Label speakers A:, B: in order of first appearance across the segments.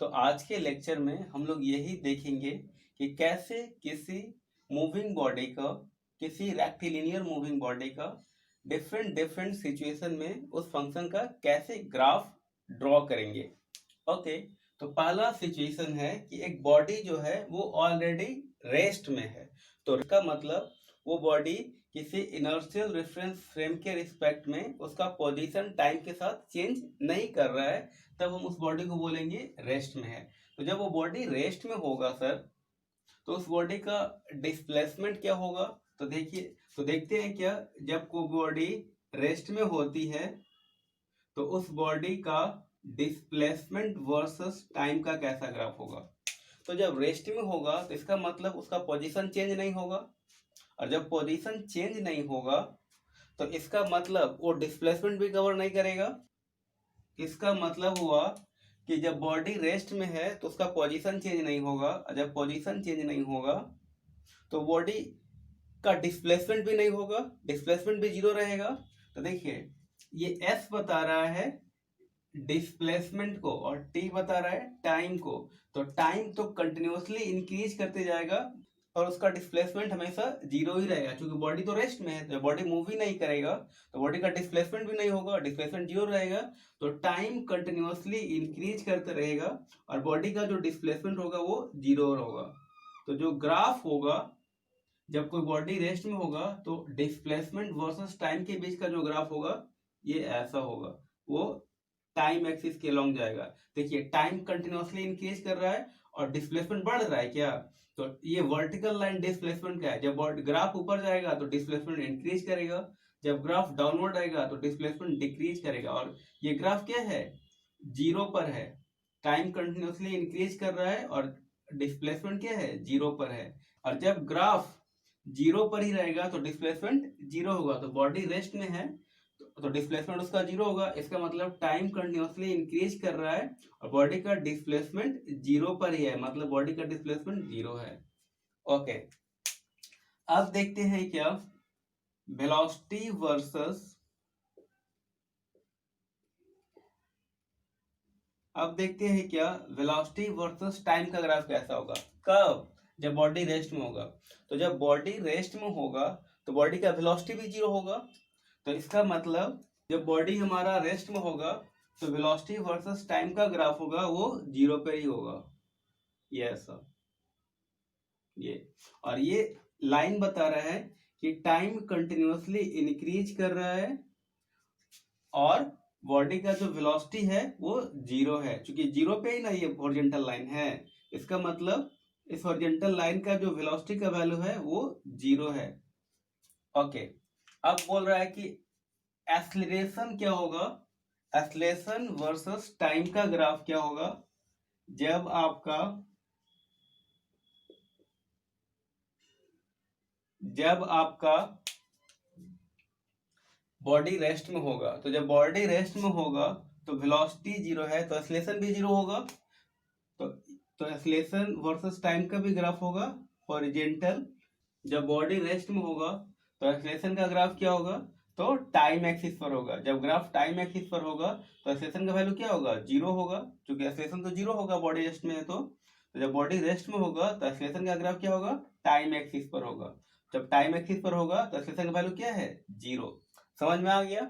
A: तो आज के लेक्चर में हम लोग यही देखेंगे कि कैसे किसी मूविंग बॉडी का, किसी रेक्टिलिनियर मूविंग बॉडी का डिफरेंट डिफरेंट सिचुएशन में उस फंक्शन का कैसे ग्राफ ड्रॉ करेंगे। ओके, तो पहला सिचुएशन है कि एक बॉडी जो है वो ऑलरेडी रेस्ट में है। तो इसका मतलब वो बॉडी किसी इनर्शियल रेफरेंस फ्रेम के रिस्पेक्ट में उसका पोजीशन टाइम के साथ चेंज नहीं कर रहा है, तब हम उस बॉडी को बोलेंगे रेस्ट में है। तो जब वो बॉडी रेस्ट में होगा सर, तो उस बॉडी का डिस्प्लेसमेंट क्या होगा? तो देखते हैं क्या, जब कोई बॉडी रेस्ट में होती है तो उस बॉडी का डिस्प्लेसमेंट वर्सेस टाइम का कैसा ग्राफ होगा। तो जब रेस्ट में होगा तो इसका मतलब उसका पोजीशन चेंज नहीं होगा, और जब पोजीशन चेंज नहीं होगा तो इसका मतलब वो डिस्प्लेसमेंट भी कवर नहीं करेगा। इसका मतलब हुआ कि जब बॉडी रेस्ट में है तो उसका पोजीशन चेंज नहीं होगा, और जब पोजीशन चेंज नहीं होगा तो बॉडी का डिस्प्लेसमेंट भी नहीं होगा, डिस्प्लेसमेंट भी जीरो रहेगा। तो देखिए, ये एस बता रहा है डिस्प्लेसमेंट को और टी बता रहा है टाइम को। तो टाइम तो कंटिन्यूअसली इंक्रीज करते जाएगा और उसका डिस्प्लेसमेंट हमेशा जीरो ही रहेगा, क्योंकि बॉडी तो रेस्ट में है। तो बॉडी मूव ही नहीं करेगा तो बॉडी का डिस्प्लेसमेंट भी नहीं होगा, डिस्प्लेसमेंट जीरो रहेगा। तो टाइम कंटिन्यूअसली इंक्रीज करते रहेगा और बॉडी का जो डिस्प्लेसमेंट होगा वो जीरो होगा। तो जो ग्राफ होगा जब कोई बॉडी रेस्ट में होगा तो डिस्प्लेसमेंट वर्सेस टाइम के बीच का जो ग्राफ होगा ये ऐसा होगा, वो टाइम एक्सिस के अलॉन्ग जाएगा। देखिए, टाइम कंटिन्यूअसली इंक्रीज कर रहा है और डिस्प्लेसमेंट बढ़ रहा है क्या, तो ये वर्टिकल लाइन डिस्प्लेसमेंट का है। जब ग्राफ ऊपर जाएगा तो डिस्प्लेसमेंट इंक्रीज करेगा, जब ग्राफ डाउनवर्ड आएगा तो डिस्प्लेसमेंट डिक्रीज करेगा। और ये ग्राफ क्या है, जीरो पर है। टाइम कंटिन्यूअसली इंक्रीज कर रहा है और डिस्प्लेसमेंट क्या है, जीरो पर है। और जब ग्राफ जीरो पर ही रहेगा तो डिस्प्लेसमेंट जीरो होगा। तो बॉडी रेस्ट में है तो डिस्प्लेसमेंट उसका जीरो होगा। इसका मतलब टाइम कंटिन्यूअसली इंक्रीज कर रहा है और बॉडी का डिस्प्लेसमेंट जीरो पर ही है, मतलब बॉडी का डिस्प्लेसमेंट जीरो है। ओके, अब देखते हैं क्या वेलोसिटी वर्सेस टाइम का ग्राफ कैसा होगा। कब? जब बॉडी रेस्ट में होगा। तो जब बॉडी रेस्ट में होगा तो बॉडी का वेलोसिटी भी जीरो होगा। तो इसका मतलब जब बॉडी हमारा रेस्ट में होगा तो वेलोसिटी वर्सेस टाइम का ग्राफ होगा वो जीरो पे ही होगा, ये ऐसा। ये और ये लाइन बता रहा है कि टाइम कंटिन्यूअसली इंक्रीज कर रहा है और बॉडी का जो वेलोसिटी है वो जीरो है। क्योंकि जीरो पे ही ना ये हॉरिजॉन्टल लाइन है, इसका मतलब इस हॉरिजॉन्टल लाइन का जो वेलोसिटी का वैल्यू है वो जीरो है। ओके, अब बोल रहा है कि एक्सीलरेशन क्या होगा, एक्सीलरेशन वर्सेस टाइम का ग्राफ क्या होगा जब आपका बॉडी रेस्ट में होगा। तो जब बॉडी रेस्ट में होगा तो वेलोसिटी जीरो है तो एक्सीलरेशन भी जीरो होगा। तो एक्सीलरेशन वर्सेस टाइम का भी ग्राफ होगा हॉरिजॉन्टल। जब बॉडी रेस्ट में होगा तो एक्सीलरेशन का ग्राफ क्या होगा, तो टाइम एक्सिस पर होगा। जब ग्राफ टाइम एक्सिस पर होगा तो एक्सीलरेशन का वैल्यू क्या होगा, जीरो होगा, क्योंकि एक्सीलरेशन तो जीरो होगा बॉडी रेस्ट में है। तो जब बॉडी रेस्ट में होगा तो एक्सीलरेशन का ग्राफ क्या होगा, टाइम एक्सिस पर होगा। जब टाइम एक्सिस पर होगा तो एक्सीलरेशन का वैल्यू क्या है, जीरो। समझ में आ गया?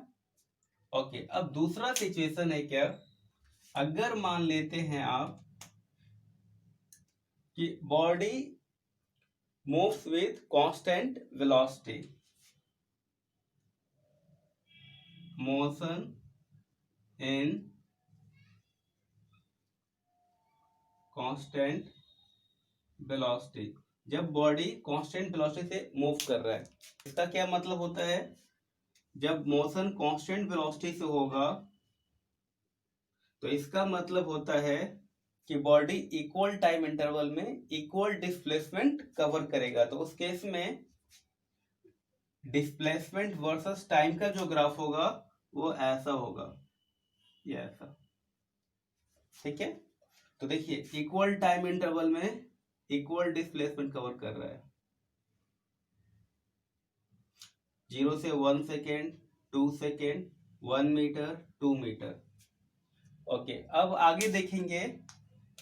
A: ओके, अब दूसरा सिचुएशन है क्या, अगर मान लेते हैं आप कि body moves with constant velocity, motion in constant velocity. जब बॉडी कांस्टेंट वेलोसिटी से मूव कर रहा है, इसका क्या मतलब होता है, जब मोशन कांस्टेंट वेलोसिटी से होगा तो इसका मतलब होता है कि बॉडी इक्वल टाइम इंटरवल में इक्वल डिस्प्लेसमेंट कवर करेगा। तो उस केस में डिस्प्लेसमेंट वर्सेस टाइम का जो ग्राफ होगा वो ऐसा होगा, ये ऐसा। ठीक है, तो देखिए इक्वल टाइम इंटरवल में इक्वल डिस्प्लेसमेंट कवर कर रहा है, 0 से 1 सेकेंड, 2 सेकेंड, 1 मीटर, 2 मीटर। ओके, अब आगे देखेंगे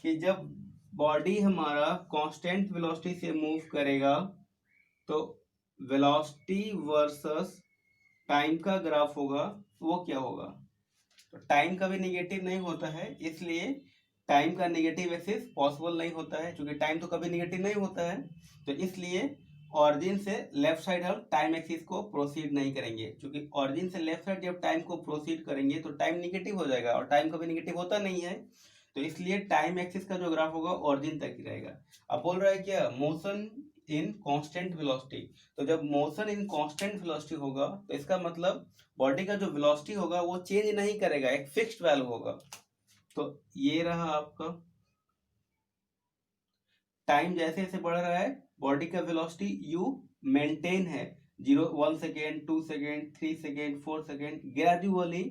A: कि जब बॉडी हमारा कांस्टेंट वेलोसिटी से मूव करेगा तो वेलोसिटी वर्सेस टाइम का ग्राफ होगा, वो क्या होगा? तो टाइम कभी निगेटिव नहीं होता है, इसलिए टाइम का निगेटिव एक्सिस पॉसिबल नहीं होता है, क्योंकि टाइम तो कभी निगेटिव नहीं होता है। तो इसलिए ऑरिजिन से लेफ्ट साइड हम टाइम एक्सिस को प्रोसीड नहीं करेंगे, क्योंकि ऑरिजिन से लेफ्ट साइड जब टाइम को प्रोसीड करेंगे तो टाइम निगेटिव हो जाएगा, और टाइम कभी निगेटिव होता नहीं है। तो इसलिए टाइम एक्सिस का जो ग्राफ होगा ऑरिजिन तक ही रहेगा। अब बोल रहा है क्या? Motion in constant velocity. तो जब मोशन इन कांस्टेंट वेलोसिटी होगा तो इसका मतलब बॉडी का जो वेलोसिटी होगा वो चेंज नहीं करेगा, एक फिक्स्ड वैल्यू होगा। तो ये रहा आपका टाइम जैसे जैसे बढ़ रहा है बॉडी का वेलोसिटी यू मेंटेन है, 1 सेकेंड, 2 second, 3 second, 4 second, gradually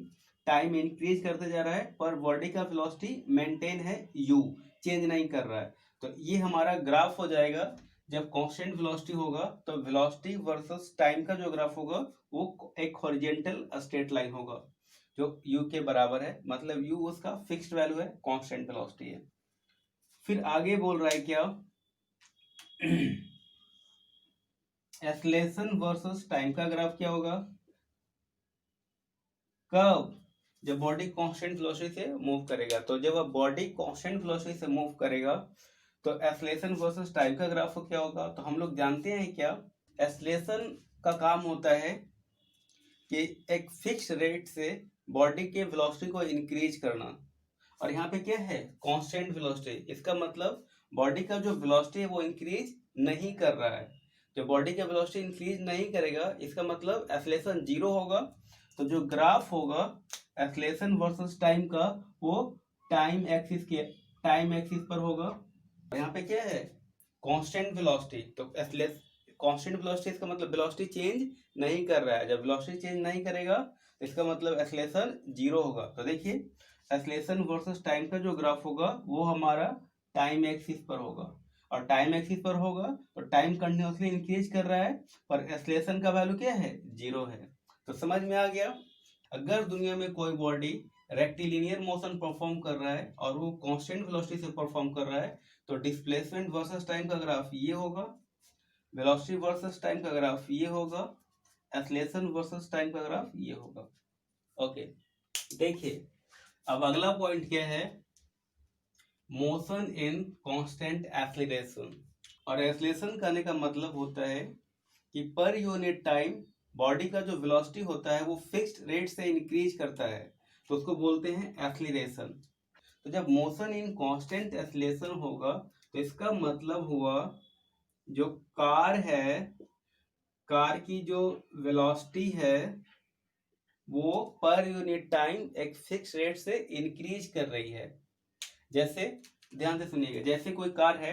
A: time increase करते जा रहा है, पर बॉडी का वेलोसिटी मेंटेन है यू, चेंज नहीं कर रहा है। तो ये हमारा ग्राफ हो जाएगा। जब कांस्टेंट वेलोसिटी होगा तो वेलोसिटी वर्सेस टाइम का जो ग्राफ होगा वो एक हॉरिजॉन्टल स्ट्रेट लाइन होगा जो यू के बराबर है, मतलब यू उसका फिक्स्ड वैल्यू है, कांस्टेंट वेलोसिटी है। फिर आगे बोल रहा है क्या? एक्सेलरेशन वर्सेस टाइम का ग्राफ क्या होगा? कब? जब बॉडी कांस्टेंट वेलोसिटी से मूव करेगा। तो जब बॉडी कांस्टेंट वेलोसिटी से मूव करेगा तो एक्सेलरेशन वर्सेस टाइम का ग्राफ क्या होगा? तो हम लोग जानते हैं क्या, एक्सेलरेशन का काम होता है कि एक फिक्स रेट से बॉडी के वेलोसिटी को इंक्रीज करना, और यहाँ पे क्या है? Constant velocity. इसका मतलब बॉडी का जो वेलोसिटी है वो इंक्रीज नहीं कर रहा है। जब बॉडी का वेलोसिटी इंक्रीज नहीं करेगा इसका मतलब एक्सेलरेशन जीरो होगा। तो जो ग्राफ होगा एक्सेलरेशन वर्सेस टाइम का वो टाइम एक्सिस पर होगा। यहाँ पे क्या है? Constant velocity. तो कांस्टेंट वेलोसिटी इसका मतलब वेलोसिटी चेंज नहीं कर रहा है। जब वेलोसिटी चेंज नहीं करेगा तो इसका मतलब एक्सेलरेशन जीरो होगा। तो देखिए एक्सेलरेशन वर्सेस टाइम का जो ग्राफ होगा वो हमारा टाइम एक्सिस पर होगा, और टाइम एक्सिस पर होगा तो टाइम कंटिन्यूअसली इंक्रीज कर रहा है, पर एक्सेलरेशन का वैल्यू क्या है? जीरो है। तो समझ में आ गया? अगर दुनिया में कोई बॉडी रेक्टिलिनियर मोशन परफॉर्म कर रहा है और वो कांस्टेंट वेलोसिटी से परफॉर्म कर रहा है तो डिस्प्लेसमेंट वर्सेस टाइम का ग्राफ ये होगा, वेलोसिटी वर्सेस टाइम का ग्राफ ये होगा, एक्सेलरेशन वर्सेस टाइम का ग्राफ ये होगा। ओके, देखिए अब अगला पॉइंट क्या है? Motion in constant acceleration. और एक्सीलरेशन करने का मतलब होता है कि पर यूनिट टाइम बॉडी का जो वेलोसिटी होता है वो फिक्स्ड रेट से इंक्रीज करता है, तो उसको बोलते हैं एक्सीलरेशन। तो जब मोशन इन कांस्टेंट एक्सीलरेशन होगा तो इसका मतलब हुआ जो कार है, कार की जो वेलोसिटी है वो पर यूनिट टाइम एक फिक्स रेट से इंक्रीज कर रही है। जैसे ध्यान से सुनिएगा, जैसे कोई कार है,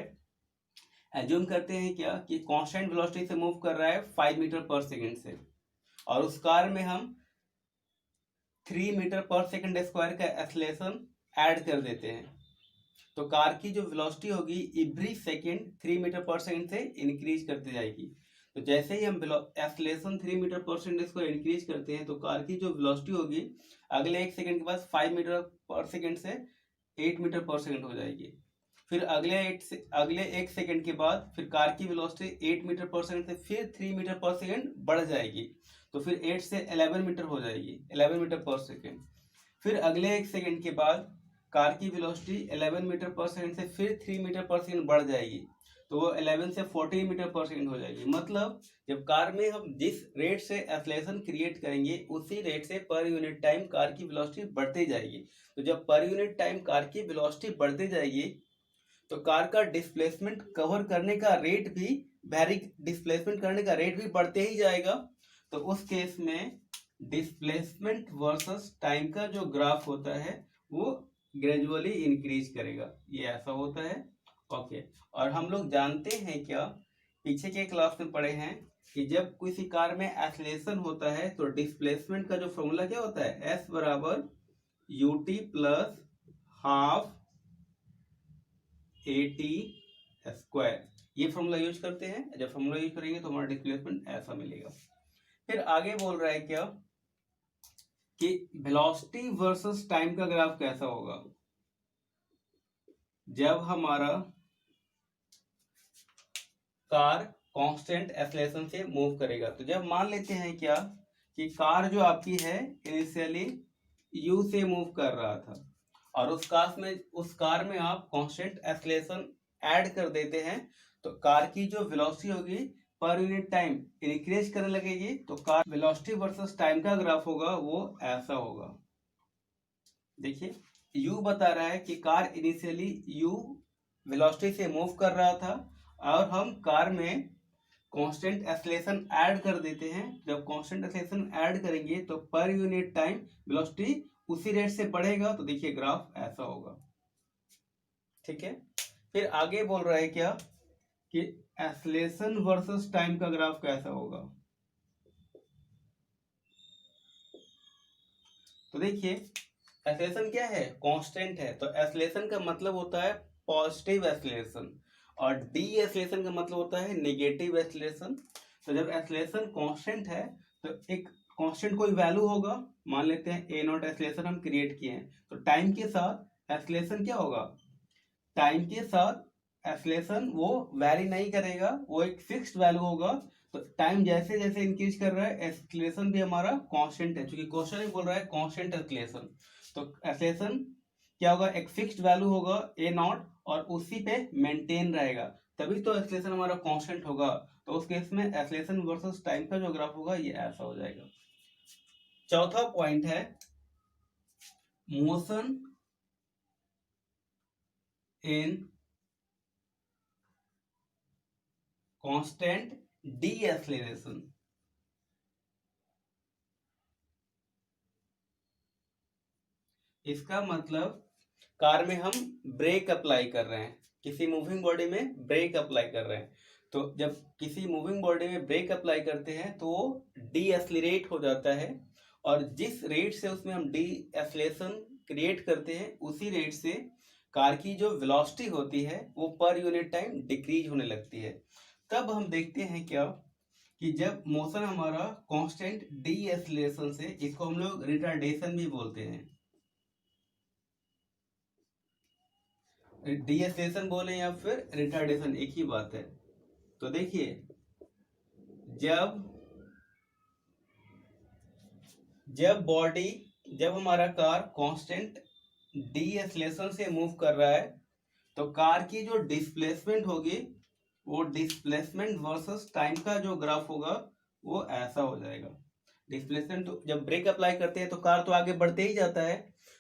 A: एज्यूम करते हैं क्या कि कांस्टेंट वेलोसिटी से मूव कर रहा है 5 मीटर पर सेकंड से, और उस कार में हम 3 मीटर पर सेकंड स्क्वायर का एक्सेलरेशन ऐड कर देते हैं, तो कार की जो वेलोसिटी होगी एवरी सेकंड 3 मीटर पर सेकंड से इंक्रीज करती जाएगी। तो जैसे ही हम एक्सेलरेशन 3 मीटर पर सेकंड को इंक्रीज करते हैं तो कार की जो वेलोसिटी होगी अगले 1 सेकंड के बाद 5 मीटर पर सेकंड से 8 मीटर पर सेकंड हो जाएगी। फिर अगले 1 सेकंड के बाद फिर कार की वेलोसिटी 8 मीटर पर सेकंड से फिर 3 मीटर पर सेकंड बढ़ जाएगी, तो फिर 8 से 11 मीटर हो जाएगी, 11 मीटर पर सेकंड। फिर अगले 1 सेकंड के बाद कार की वेलोसिटी 11 मीटर पर सेकंड से फिर 3 मीटर पर सेकंड बढ़ जाएगी, तो वो 11 से 14 मीटर पर सेकंड हो जाएगी। मतलब जब कार में हम जिस रेट से एक्सेलरेशन क्रिएट करेंगे उसी रेट से पर यूनिट टाइम कार की वेलोसिटी बढ़ती जाएगी। तो जब पर यूनिट टाइम कार की वेलोसिटी बढ़ती जाएगी तो कार का डिस्प्लेसमेंट कवर करने का रेट भी डिस्प्लेसमेंट करने का रेट भी बढ़ते ही जाएगा। तो उस केस में डिस्प्लेसमेंट वर्सेस टाइम का जो ग्राफ होता है वो ग्रेजुअली इंक्रीज करेगा, ये ऐसा होता है। ओके, और हम लोग जानते हैं क्या, पीछे के क्लास में पढ़े हैं कि जब किसी कार में एक्सेलरेशन होता है तो डिस्प्लेसमेंट का जो फॉर्मूला क्या होता है? एस बराबर UT plus half eighty square, ये फॉर्मूला यूज करते हैं। जब फॉर्मूला यूज करेंगे तो हमारा डिस्प्लेसमेंट ऐसा मिलेगा। फिर आगे बोल रहा है क्या कि वेलोसिटी वर्सेस टाइम का ग्राफ कैसा होगा? जब हमारा कार कांस्टेंट एक्सेलरेशन से मूव करेगा। तो जब मान लेते हैं क्या कि कार जो आपकी है इनिशियली यू से मूव कर रहा था और उस कार में आप कांस्टेंट एक्सेलरेशन ऐड कर देते हैं, तो कार की जो वेलोसिटी होगी पर यूनिट टाइम इंक्रीज करने लगेगी। तो कार वेलोसिटी वर्सेस टाइम का ग्राफ होगा वो ऐसा होगा। देखिए u बता रहा है कि कार इनिशियली u वेलोसिटी से मूव कर रहा था और हम कार में कांस्टेंट एक्सेलरेशन ऐड कर देते हैं। जब कांस्टेंट एक्सेलरेशन ऐड करेंगे तो पर यूनिट टाइम वेलोसिटी उसी रेट से बढ़ेगा। तो देखिए ग्राफ ऐसा होगा। ठीक है, फिर आगे बोल रहा है क्या कि एक्सेलरेशन वर्सेस टाइम का ग्राफ कैसा होगा। तो देखिए एक्सेलरेशन क्या है, कांस्टेंट है, तो एक्सेलरेशन का मतलब होता है पॉजिटिव एक्सेलरेशन और डी एक्सेलरेशन का मतलब होता है नेगेटिव एक्सेलरेशन। तो जब एक्सेलरेशन कांस्टेंट है तो एक कांस्टेंट कोई वैल्यू होगा, मान लेते हैं ए नॉट एक्सेलरेशन हम क्रिएट किए हैं, तो टाइम के साथ एक्सेलरेशन क्या होगा, टाइम के साथ एक्सेलरेशन वो वैरी नहीं करेगा, वो एक फिक्स्ड वैल्यू होगा। तो टाइम जैसे जैसे इंक्रीज कर रहा है एक्सेलरेशन भी हमारा कांस्टेंट है, क्योंकि क्वेश्चन ही बोल रहा है कांस्टेंट एक्सेलरेशन। तो एक्सेलरेशन क्या होगा, एक फिक्स्ड वैल्यू होगा ए नॉट और उसी पे मेंटेन रहेगा, तभी तो एक्सेलरेशन हमारा कांस्टेंट होगा। तो उस केस में एक्सेलरेशन वर्सेस टाइम का जो ग्राफ होगा ये ऐसा हो जाएगा। चौथा पॉइंट है motion in constant D acceleration. इसका मतलब कार में हम ब्रेक अप्लाई कर रहे हैं, किसी मूविंग बॉडी में ब्रेक अप्लाई कर रहे हैं। तो जब किसी मूविंग बॉडी में ब्रेक अप्लाई करते हैं तो वो डी एक्सेलरेट हो जाता है और जिस रेट से उसमें हम डी एक्सेलरेशन क्रिएट करते हैं उसी रेट से कार की जो वेलोसिटी होती है वो पर यूनिट टाइम डिक्रीज होने लगती है। तब हम देखते हैं क्या कि जब मोशन हमारा कांस्टेंट डी एक्सेलरेशन से, इसको हम लोग रिटार्डेशन भी बोलते हैं, डी एक्सेलरेशन बोले या फिर रिटार्डेशन एक ही बात है। तो देखिए जब जब हमारा कार कांस्टेंट डी एक्सेलरेशन से मूव कर रहा है तो कार की जो डिस्प्लेसमेंट होगी वो डिस्प्लेसमेंट वर्सेस टाइम का जो ग्राफ होगा वो ऐसा हो जाएगा। डिस्प्लेसमेंट तो जब ब्रेक अप्लाई करते हैं तो कार तो आगे बढ़ते ही जाता है,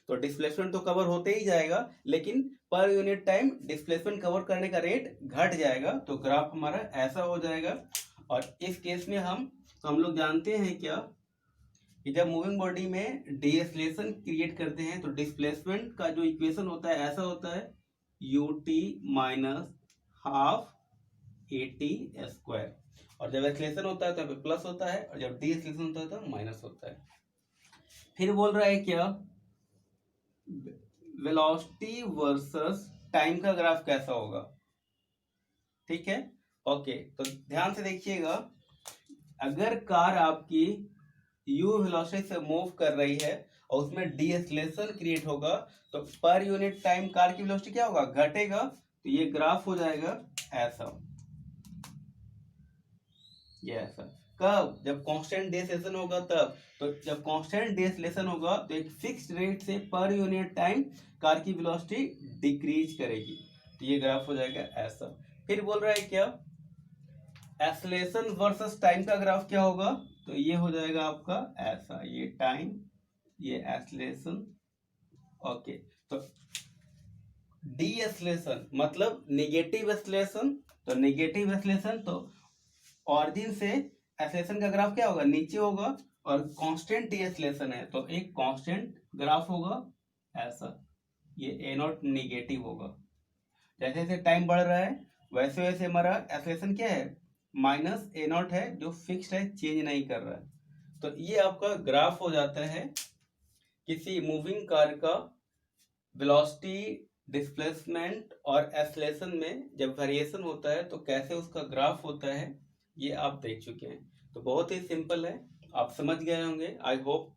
A: तो डिस्प्लेसमेंट तो कवर होते ही जाएगा, लेकिन per unit time displacement cover करने का रेट घट जाएगा, तो ग्राफ हमारा ऐसा हो जाएगा। और इस केस में हम लोग जानते हैं क्या कि जब मूविंग बॉडी में डीएक्सेलरेशन क्रिएट करते हैं तो डिस्प्लेसमेंट का जो इक्वेशन होता है ऐसा होता है ut minus half AT square, और जब एक्सेलरेशन होता है तो यहाँ पे प्लस होता है और जब डीएक्सेलरेशन होता है तो माइनस होता है। फिर बोल रहा है क्या, वेलोसिटी वर्सेस टाइम का ग्राफ कैसा होगा। ठीक है, ओके, तो ध्यान से देखिएगा, अगर कार आपकी u वेलोसिटी से मूव कर रही है और उसमें डीएक्सेलरेशन क्रिएट होगा तो पर यूनिट टाइम कार की वेलोसिटी क्या होगा, घटेगा। तो ये ग्राफ हो जाएगा ऐसा, ये ऐसा। कब, जब कांस्टेंट डीएक्सेलरेशन होगा तब। तो जब कांस्टेंट डीएक्सेलरेशन होगा तो एक फिक्स्ड रेट से पर यूनिट टाइम कार की वेलोसिटी डिक्रीज करेगी, तो ये ग्राफ हो जाएगा ऐसा। फिर बोल रहा है क्या, एक्सेलरेशन वर्सेस टाइम का ग्राफ क्या होगा, तो ये हो जाएगा आपका ऐसा, ये टाइम ये एक्सेलरेशन। ओके, तो डी एक्सेलरेशन मतलब नेगेटिव एक्सेलरेशन, तो नेगेटिव एक्सेलरेशन तो ऑरिजिन से एक्सेलरेशन का ग्राफ क्या होगा, नीचे होगा, और कांस्टेंट डी एक्सेलरेशन है तो एक कांस्टेंट ग्राफ होगा ऐसा, ये ए नॉट नेगेटिव होगा। जैसे जैसे टाइम बढ़ रहा है वैसे वैसे हमारा एक्सेलरेशन क्या है, माइनस ए नॉट है जो फिक्स्ड है, चेंज नहीं कर रहा है। तो ये आपका ग्राफ हो जाता है किसी मूविंग कार का वेलोसिटी, डिस्प्लेसमेंट और एक्सेलरेशन में जब वेरिएशन होता है तो कैसे उसका ग्राफ होता है, ये आप देख चुके हैं। तो बहुत ही सिंपल है, आप समझ गए होंगे। I hope